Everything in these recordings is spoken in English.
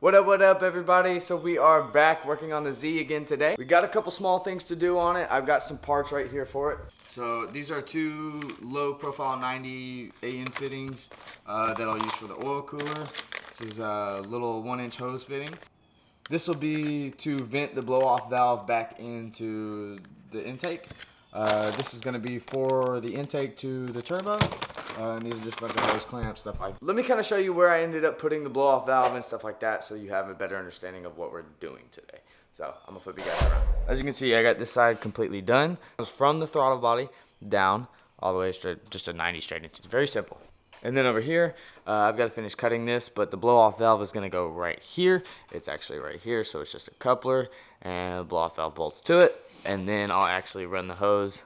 What up, everybody? So we are back working on the Z again today. We got a couple small things to do on it. I've got some parts right here for it. So these are two low profile 90 AN fittings that I'll use for the oil cooler. This is a little 1-inch hose fitting. This will be to vent the blow off valve back into the intake. This is going to be for the intake to the turbo. And these are just a bunch of hose clamps, stuff like that. Let me kind of show you where I ended up putting the blow off valve and stuff like that so you have a better understanding of what we're doing today. So I'm going to flip you guys around. As you can see, I got this side completely done. It was from the throttle body down all the way straight, just a 90 straight inch. It's very simple. And then over here, I've got to finish cutting this, but the blow-off valve is going to go right here. It's actually right here, so it's just a coupler, and the blow-off valve bolts to it. And then I'll actually run the hose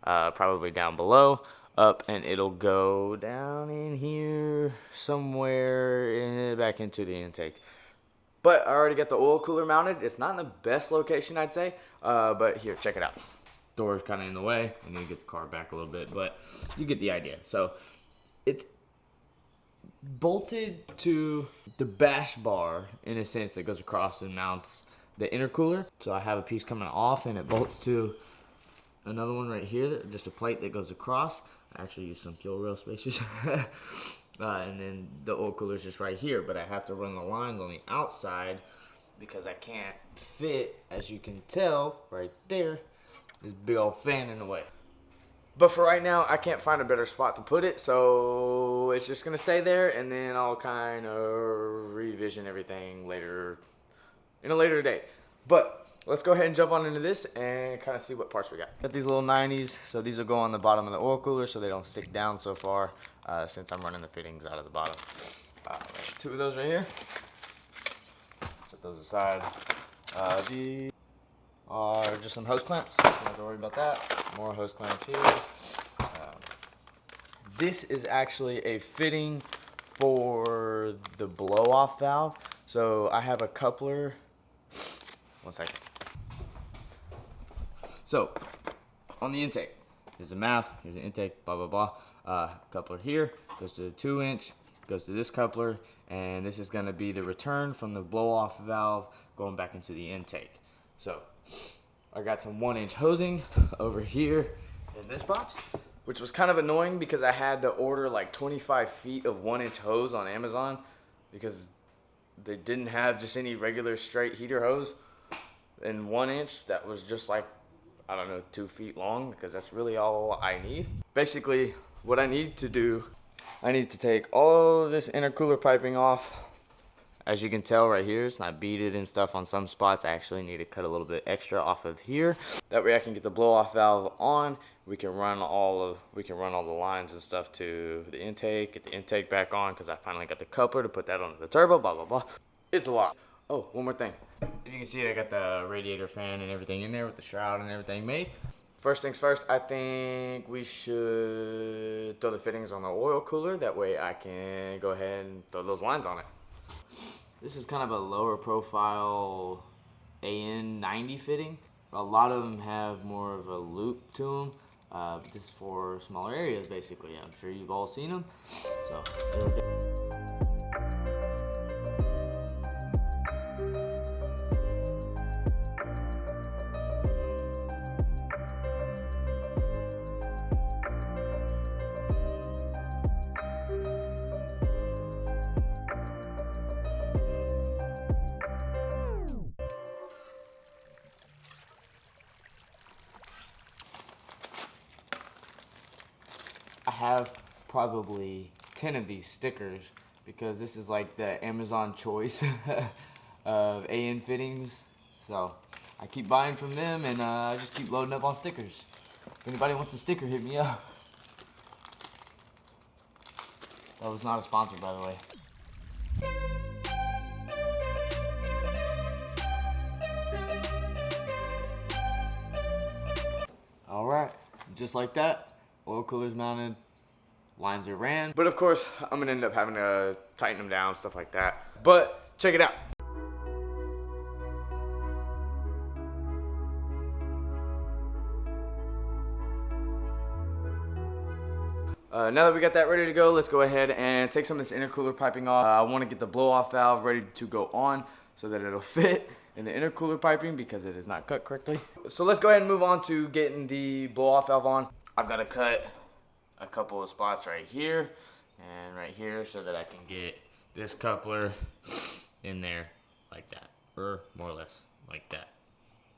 probably down below, up, and it'll go down in here somewhere back into the intake. But I already got the oil cooler mounted. It's not in the best location, I'd say, but here, check it out. Door's kind of in the way. I need to get the car back a little bit, but you get the idea. So it's bolted to the bash bar in a sense that goes across and mounts the intercooler. So I have a piece coming off and it bolts to another one right here, just a plate that goes across. I actually use some fuel rail spacers. And then the oil cooler is just right here, but I have to run the lines on the outside because I can't fit, as you can tell right there, this big old fan in the way. But for right now, I can't find a better spot to put it, so it's just going to stay there, and then I'll kind of revision everything later, in a later date. But let's go ahead and jump on into this and kind of see what parts we got. Got these little 90s, so these will go on the bottom of the oil cooler so they don't stick down so far since I'm running the fittings out of the bottom. Two of those right here. Set those aside. These are just some hose clamps. Don't have to worry about that. More hose clamps here. This is actually a fitting for the blow-off valve. So I have a coupler. One second. So on the intake, here's the mouth, here's the intake, blah blah blah. Coupler here goes to the 2-inch, goes to this coupler, and this is going to be the return from the blow-off valve going back into the intake. So I got some 1-inch hosing over here in this box, which was kind of annoying because I had to order like 25 feet of 1-inch hose on Amazon because they didn't have just any regular straight heater hose in 1-inch that was just like, I don't know, 2 feet long, because that's really all I need. Basically, what I need to do, I need to take all of this intercooler piping off. As you can tell right here, it's not beaded and stuff on some spots. I actually need to cut a little bit extra off of here. That way I can get the blow-off valve on. We can run all the lines and stuff to the intake, get the intake back on, because I finally got the coupler to put that onto the turbo, blah, blah, blah. It's a lot. Oh, one more thing. If you can see it, I got the radiator fan and everything in there with the shroud and everything made. First things first, I think we should throw the fittings on the oil cooler. That way I can go ahead and throw those lines on it. This is kind of a lower profile AN 90 fitting. A lot of them have more of a loop to them. This is for smaller areas, basically. I'm sure you've all seen them. So, I have probably 10 of these stickers because this is like the Amazon choice of AN fittings. So I keep buying from them and I just keep loading up on stickers. If anybody wants a sticker, hit me up. That was not a sponsor, by the way. All right, just like that. Oil coolers mounted, lines are ran. But of course, I'm gonna end up having to tighten them down, stuff like that. But check it out. Now that we got that ready to go, let's go ahead and take some of this intercooler piping off. I want to get the blow-off valve ready to go on so that it'll fit in the intercooler piping because it is not cut correctly. So let's go ahead and move on to getting the blow-off valve on. I've got to cut a couple of spots right here and right here so that I can get this coupler in there like that, or more or less like that.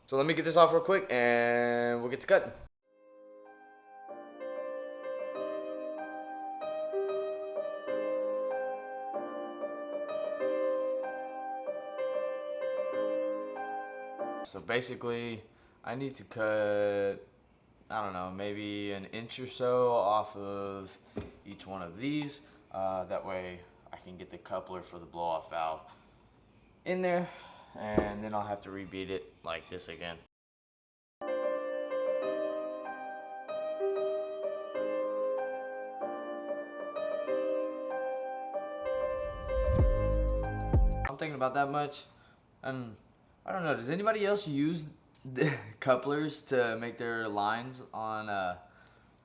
So let me get this off real quick and we'll get to cutting. So basically, I need to cut, I don't know, maybe an inch or so off of each one of these. That way I can get the coupler for the blow-off valve in there, and then I'll have to rebead it like this again. I'm thinking about that much, and I don't know, does anybody else use the couplers to make their lines on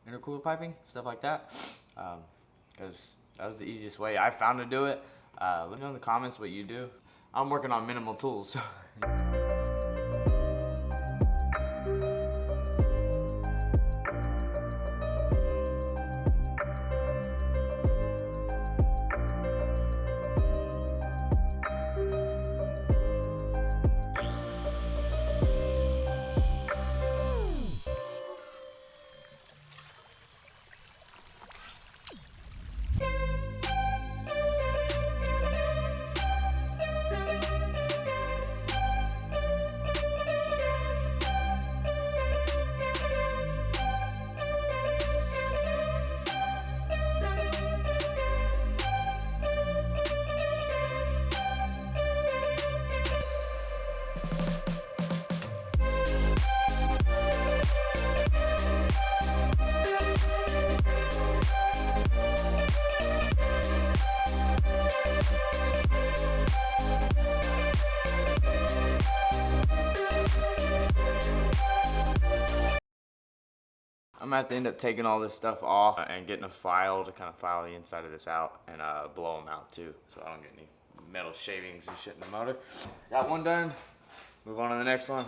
intercooler piping, stuff like that? Because that was the easiest way I found to do it. Let me know in the comments what you do. I'm working on minimal tools, so. I'm gonna have to end up taking all this stuff off and getting a file to kind of file the inside of this out and blow them out too, so I don't get any metal shavings and shit in the motor. Got one done, move on to the next one.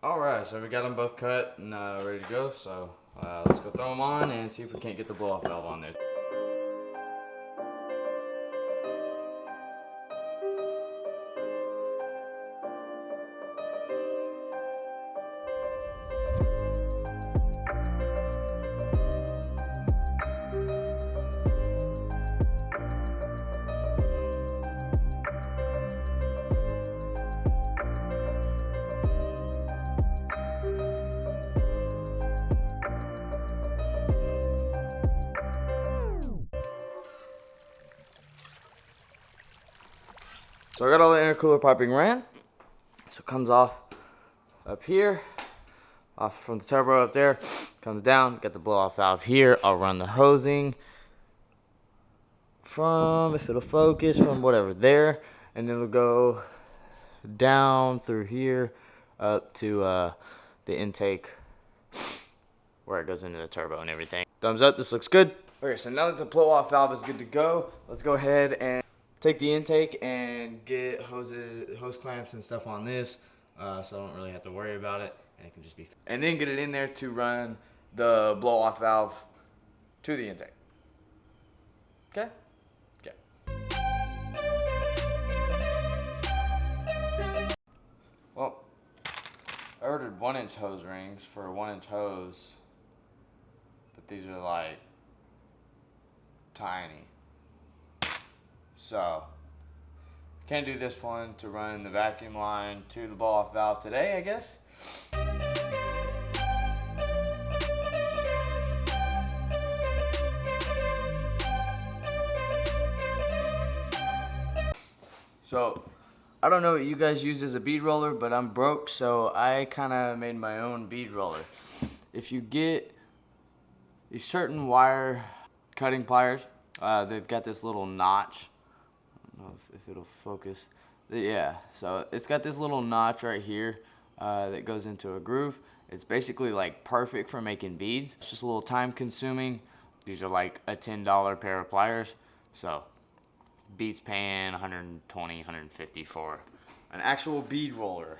Alright, so we got them both cut and ready to go, so let's go throw them on and see if we can't get the blow-off valve on there. So I got all the intercooler piping ran. So it comes off up here, off from the turbo up there, comes down, got the blow off valve here. I'll run the hosing from, if it'll focus, from whatever there, and it'll go down through here up to the intake where it goes into the turbo and everything. Thumbs up, this looks good. Okay, so now that the blow off valve is good to go, let's go ahead and take the intake and get hose clamps and stuff on this, so I don't really have to worry about it, and it can just be. And then get it in there to run the blow off valve to the intake. Okay? Okay. Well, I ordered 1-inch hose rings for a 1-inch hose, but these are like tiny. So can't do this one to run the vacuum line to the blow-off valve today, I guess. So I don't know what you guys use as a bead roller, but I'm broke, so I kind of made my own bead roller. If you get these certain wire cutting pliers, they've got this little notch. I don't know if it'll focus. Yeah, so it's got this little notch right here that goes into a groove. It's basically like perfect for making beads. It's just a little time consuming. These are like a $10 pair of pliers. So beats paying 120, 150 for an actual bead roller.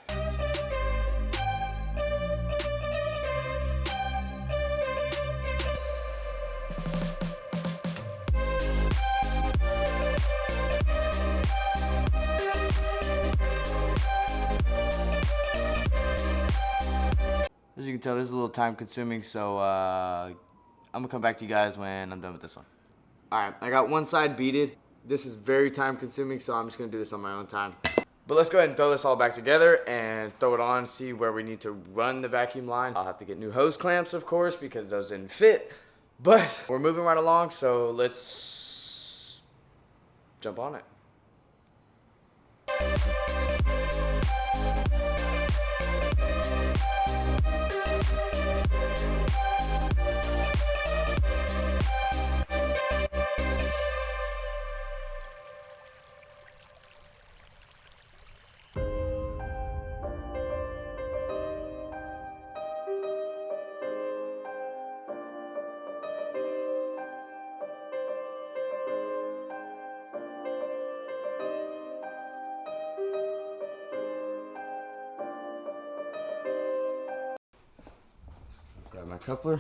As you can tell, this is a little time consuming, so I'm gonna come back to you guys when I'm done with this one. Alright, I got one side beaded. This is very time consuming, so I'm just gonna do this on my own time. But let's go ahead and throw this all back together and throw it on, see where we need to run the vacuum line. I'll have to get new hose clamps, of course, because those didn't fit. But we're moving right along, so let's jump on it. Grab my coupler.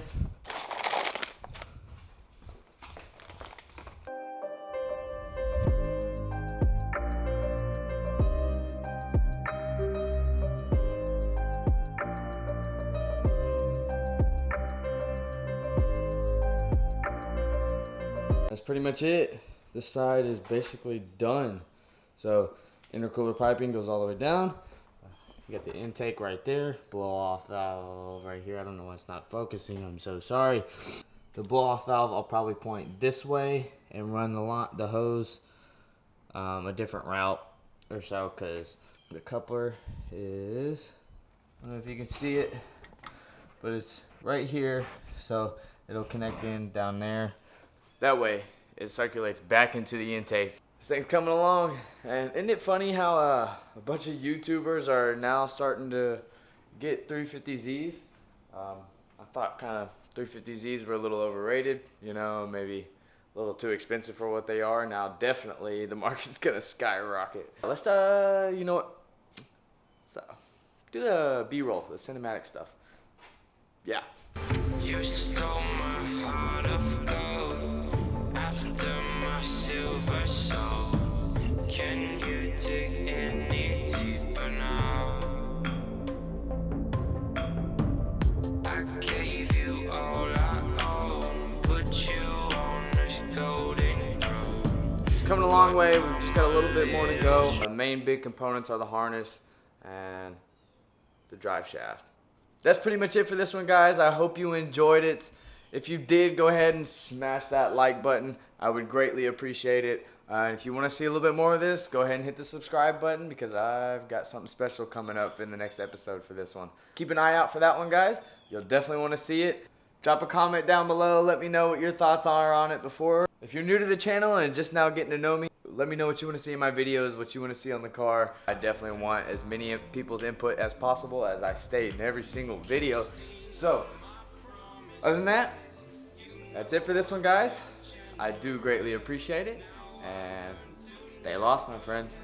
That's pretty much it. This side is basically done. So intercooler piping goes all the way down. You got the intake right there, blow off valve right here. I don't know why it's not focusing, I'm so sorry. The blow off valve, I'll probably point this way and run the hose a different route or so, because the coupler is, I don't know if you can see it, but it's right here, so it'll connect in down there. That way it circulates back into the intake. This thing's coming along, and isn't it funny how a bunch of YouTubers are now starting to get 350Zs? I thought kind of 350Zs were a little overrated, you know, maybe a little too expensive for what they are. Now definitely the market's gonna skyrocket. Let's you know what? So do the B-roll, the cinematic stuff. Yeah. You stole my heart of gold after my silver soul. Can you dig any deeper now? I gave you all I own, put you on this golden road. It's coming a long way. We've just got a little bit more to go. The main big components are the harness and the drive shaft. That's pretty much it for this one, guys. I hope you enjoyed it. If you did, go ahead and smash that like button. I would greatly appreciate it. If you want to see a little bit more of this, go ahead and hit the subscribe button, because I've got something special coming up in the next episode for this one. Keep an eye out for that one, guys. You'll definitely want to see it. Drop a comment down below. Let me know what your thoughts are on it before. If you're new to the channel and just now getting to know me, let me know what you want to see in my videos, what you want to see on the car. I definitely want as many people's input as possible, as I state in every single video. So, other than that, that's it for this one, guys. I do greatly appreciate it. And stay lost, my friends.